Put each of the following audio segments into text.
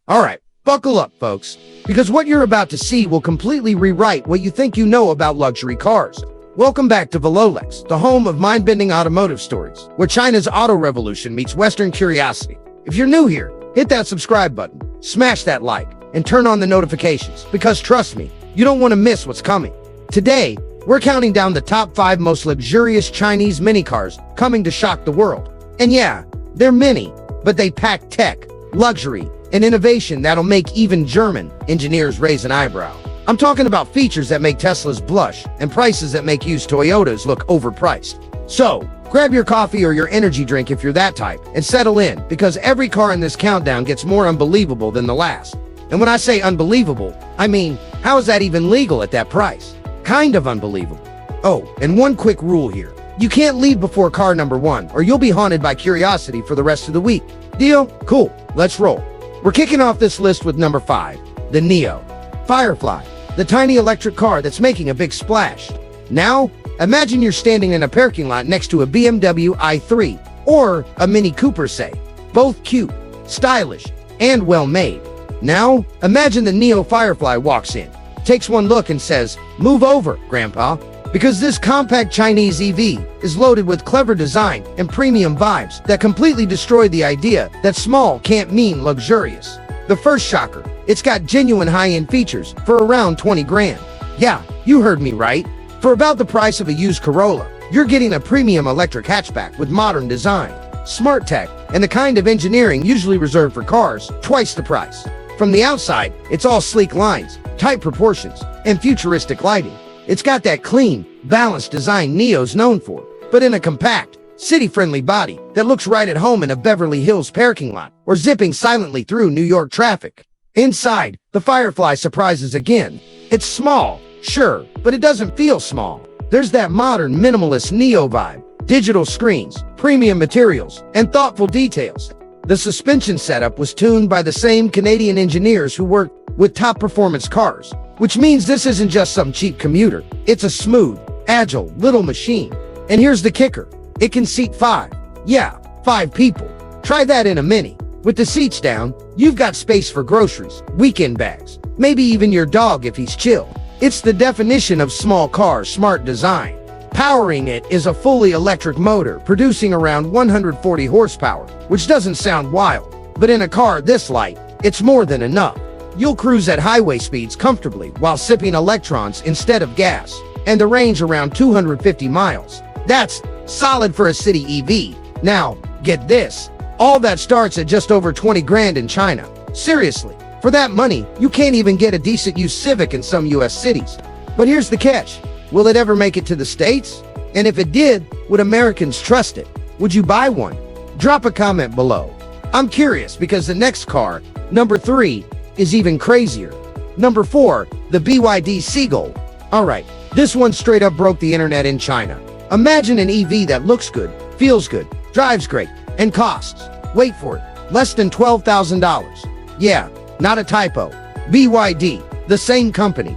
Alright, buckle up, folks, because what you're about to see will completely rewrite what you think you know about luxury cars. Welcome back to Velolex, the home of mind-bending automotive stories, where China's auto revolution meets Western curiosity. If you're new here, hit that subscribe button, smash that like, and turn on the notifications, because trust me, you don't want to miss what's coming. Today, we're counting down the top 5 most luxurious Chinese minicars coming to shock the world. And yeah, they're mini, but they pack tech, luxury, and innovation that'll make even German engineers raise an eyebrow. I'm talking about features that make Teslas blush and prices that make used Toyotas look overpriced. So, grab your coffee or your energy drink if you're that type and settle in, because every car in this countdown gets more unbelievable than the last. And when I say unbelievable, I mean, how is that even legal at that price? Kind of unbelievable. Oh, and one quick rule here. You can't leave before car number 1 or you'll be haunted by curiosity for the rest of the week. Deal? Cool. Let's roll. We're kicking off this list with number 5, the NIO Firefly, the tiny electric car that's making a big splash. Now, imagine you're standing in a parking lot next to a BMW i3 or a Mini Cooper, say. Both cute, stylish, and well-made. Now, imagine the NIO Firefly walks in, takes one look and says, "Move over, Grandpa," because this compact Chinese EV is loaded with clever design and premium vibes that completely destroy the idea that small can't mean luxurious. The first shocker, it's got genuine high-end features for around 20 grand. Yeah, you heard me right. For about the price of a used Corolla, you're getting a premium electric hatchback with modern design, smart tech, and the kind of engineering usually reserved for cars twice the price. From the outside, it's all sleek lines, tight proportions, and futuristic lighting. It's got that clean, balanced design NIO's known for, but in a compact, city-friendly body that looks right at home in a Beverly Hills parking lot or zipping silently through New York traffic. Inside, the Firefly surprises again. It's small, sure, but it doesn't feel small. There's that modern, minimalist NIO vibe, digital screens, premium materials, and thoughtful details. The suspension setup was tuned by the same Canadian engineers who work with top performance cars, which means this isn't just some cheap commuter. It's a smooth, agile little machine. And here's the kicker. It can seat 5. Yeah, 5 people. Try that in a Mini. With the seats down, you've got space for groceries, weekend bags, maybe even your dog if he's chill. It's the definition of small car smart design. Powering it is a fully electric motor producing around 140 horsepower, which doesn't sound wild, but in a car this light, it's more than enough. You'll cruise at highway speeds comfortably while sipping electrons instead of gas, and the range around 250 miles. That's solid for a city EV. Now, get this. All that starts at just over 20 grand in China. Seriously, for that money, you can't even get a decent used Civic in some US cities. But here's the catch. Will it ever make it to the States? And if it did, would Americans trust it? Would you buy one? Drop a comment below. I'm curious because the next car, number 3, is even crazier. Number 4, the BYD Seagull. Alright, this one straight up broke the internet in China. Imagine an EV that looks good, feels good, drives great, and costs, wait for it, less than $12,000. Yeah, not a typo. BYD, the same company.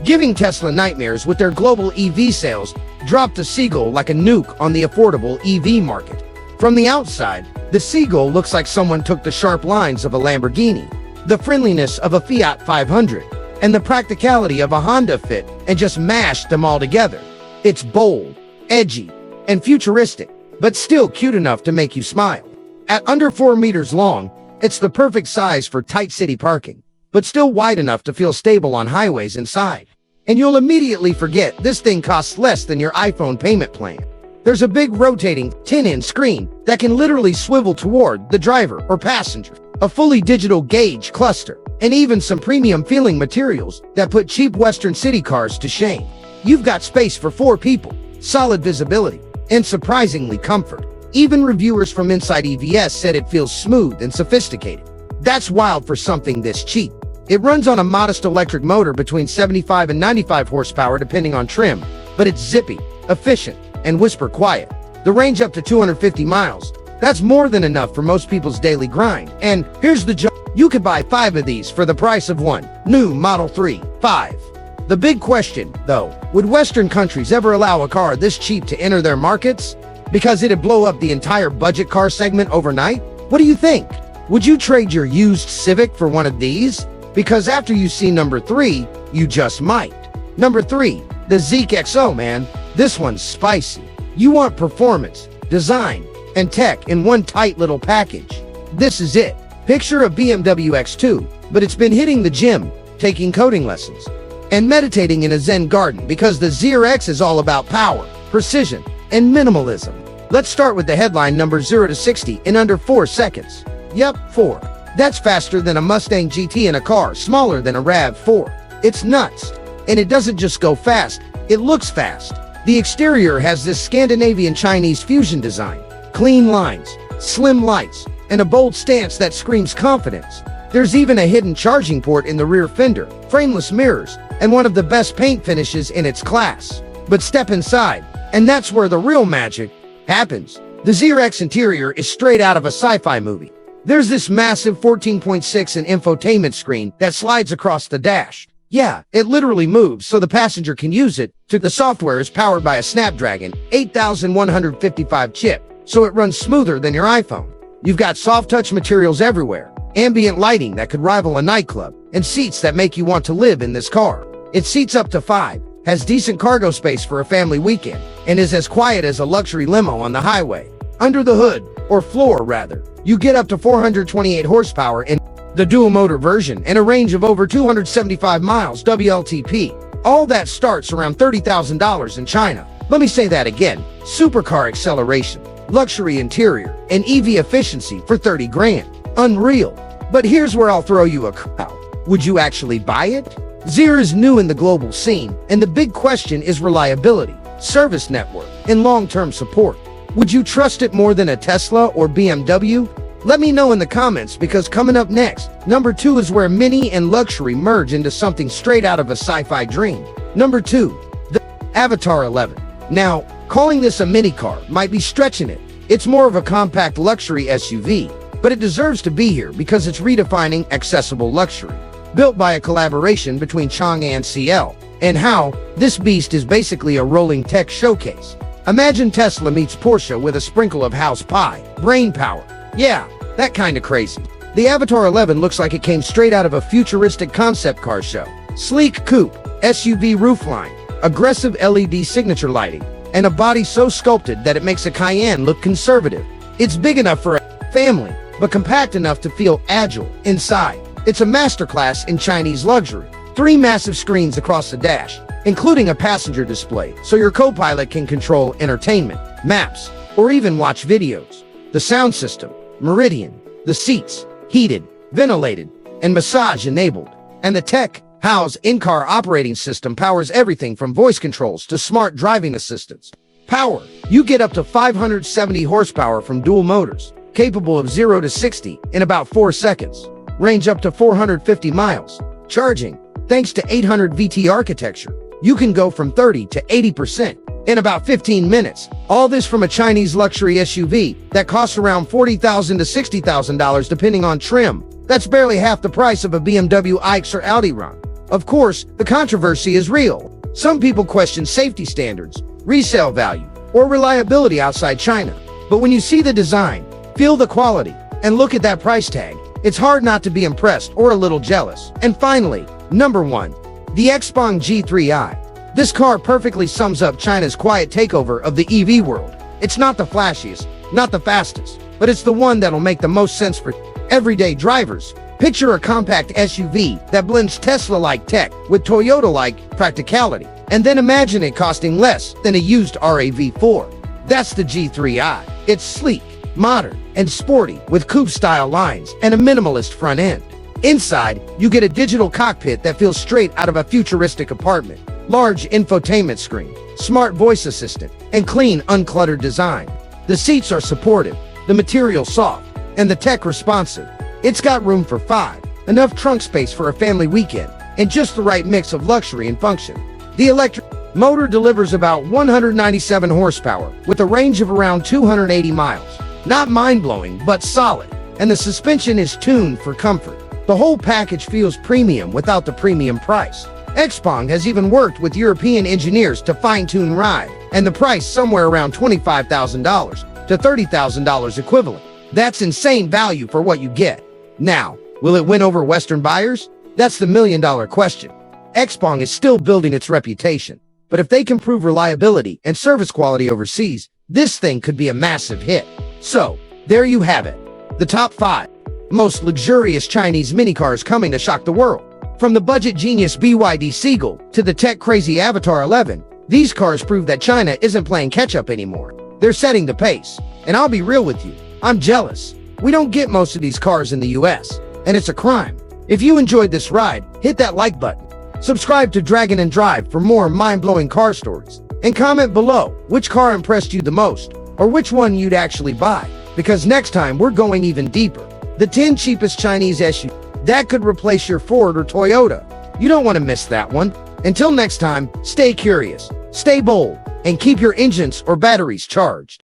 Giving Tesla nightmares with their global EV sales, dropped the Seagull like a nuke on the affordable EV market. From the outside, the Seagull looks like someone took the sharp lines of a Lamborghini, the friendliness of a Fiat 500, and the practicality of a Honda Fit and just mashed them all together. It's bold, edgy, and futuristic, but still cute enough to make you smile. At under 4 meters long, it's the perfect size for tight city parking, but still wide enough to feel stable on highways inside. And you'll immediately forget this thing costs less than your iPhone payment plan. There's a big rotating 10-inch screen that can literally swivel toward the driver or passenger, a fully digital gauge cluster, and even some premium feeling materials that put cheap Western city cars to shame. You've got space for 4 people, solid visibility, and surprisingly comfort. Even reviewers from Inside EVS said it feels smooth and sophisticated. That's wild for something this cheap. It runs on a modest electric motor between 75 and 95 horsepower depending on trim, but it's zippy, efficient, and whisper quiet. The range up to 250 miles. That's more than enough for most people's daily grind. And here's the joke. You could buy 5 of these for the price of one new Model 3, 5. The big question, though, would Western countries ever allow a car this cheap to enter their markets? Because it'd blow up the entire budget car segment overnight? What do you think? Would you trade your used Civic for one of these? Because after you see number 3, you just might. Number 3, the Zeekr X, man. This one's spicy. You want performance, design, and tech in one tight little package. This is it. Picture a BMW X2, but it's been hitting the gym, taking coding lessons, and meditating in a Zen garden because the Zeekr X is all about power, precision, and minimalism. Let's start with the headline number 0 to 60 in under 4 seconds. Yep, 4. That's faster than a Mustang GT in a car smaller than a RAV4. It's nuts. And it doesn't just go fast, it looks fast. The exterior has this Scandinavian Chinese fusion design. Clean lines, slim lights, and a bold stance that screams confidence. There's even a hidden charging port in the rear fender, frameless mirrors, and one of the best paint finishes in its class. But step inside, and that's where the real magic happens. The Zeekr X interior is straight out of a sci-fi movie. There's this massive 14.6-inch infotainment screen that slides across the dash. Yeah, it literally moves so the passenger can use it. The software is powered by a Snapdragon 8155 chip, so it runs smoother than your iPhone. You've got soft touch materials everywhere, ambient lighting that could rival a nightclub, and seats that make you want to live in this car. It seats up to 5, has decent cargo space for a family weekend, and is as quiet as a luxury limo on the highway. Under the hood, or floor rather, you get up to 428 horsepower in the dual motor version and a range of over 275 miles WLTP. All that starts around $30,000 in China. Let me say that again. Supercar acceleration, luxury interior, and EV efficiency for 30 grand. Unreal. But here's where I'll throw you a curveball. Would you actually buy it? Zeekr is new in the global scene, and the big question is reliability, service network, and long-term support. Would you trust it more than a Tesla or BMW? Let me know in the comments, because coming up next, number 2 is where mini and luxury merge into something straight out of a sci-fi dream. Number 2, the Avatr 11. Now, calling this a mini car might be stretching it. It's more of a compact luxury SUV, but it deserves to be here because it's redefining accessible luxury. Built by a collaboration between Chang'e and CL, and how this beast is basically a rolling tech showcase. Imagine Tesla meets Porsche with a sprinkle of house pie, brain power. Yeah, that kind of crazy. The Avatr 11 looks like it came straight out of a futuristic concept car show. Sleek coupe, SUV roofline, aggressive LED signature lighting, and a body so sculpted that it makes a Cayenne look conservative. It's big enough for a family, but compact enough to feel agile inside. It's a masterclass in Chinese luxury. 3 massive screens across the dash, including a passenger display, so your co-pilot can control entertainment, maps, or even watch videos. The sound system, Meridian. The seats, heated, ventilated, and massage-enabled. And the tech, housed in-car operating system powers everything from voice controls to smart driving assistance. Power. You get up to 570 horsepower from dual motors, capable of 0 to 60 in about 4 seconds. Range up to 450 miles. Charging. Thanks to 800 VT architecture, you can go from 30 to 80% in about 15 minutes. All this from a Chinese luxury SUV that costs around $40,000 to $60,000 depending on trim. That's barely half the price of a BMW iX or Audi run. Of course, the controversy is real. Some people question safety standards, resale value, or reliability outside China. But when you see the design, feel the quality, and look at that price tag, it's hard not to be impressed or a little jealous. And finally, number 1, the xpeng G3i. This car perfectly sums up China's quiet takeover of the EV world. It's not the flashiest, not the fastest, but it's the one that'll make the most sense for everyday drivers. Picture a compact SUV that blends Tesla-like tech with Toyota-like practicality, and then imagine it costing less than a used RAV4. That's the G3i. It's sleek, modern, and sporty with coupe-style lines and a minimalist front end. Inside, you get a digital cockpit that feels straight out of a futuristic apartment. Large infotainment screen, smart voice assistant, and clean, uncluttered design. The seats are supportive, the material soft, and the tech responsive. It's got room for 5, enough trunk space for a family weekend, and just the right mix of luxury and function. The electric motor delivers about 197 horsepower with a range of around 280 miles. Not mind-blowing, but solid. And the suspension is tuned for comfort. The whole package feels premium without the premium price. Xpeng has even worked with European engineers to fine-tune ride, and the price somewhere around $25,000 to $30,000 equivalent. That's insane value for what you get. Now, will it win over Western buyers? That's the million-dollar question. Xpeng is still building its reputation, but if they can prove reliability and service quality overseas, this thing could be a massive hit. So, there you have it. The top 5 most luxurious Chinese minicars coming to shock the world. From the budget genius BYD Seagull to the tech-crazy Avatr 11, these cars prove that China isn't playing catch-up anymore. They're setting the pace. And I'll be real with you, I'm jealous. We don't get most of these cars in the US, and it's a crime. If you enjoyed this ride, hit that like button. Subscribe to Dragon and Drive for more mind-blowing car stories. And comment below which car impressed you the most, or which one you'd actually buy. Because next time we're going even deeper. The 10 cheapest Chinese SUVs that could replace your Ford or Toyota. You don't want to miss that one. Until next time, stay curious, stay bold, and keep your engines or batteries charged.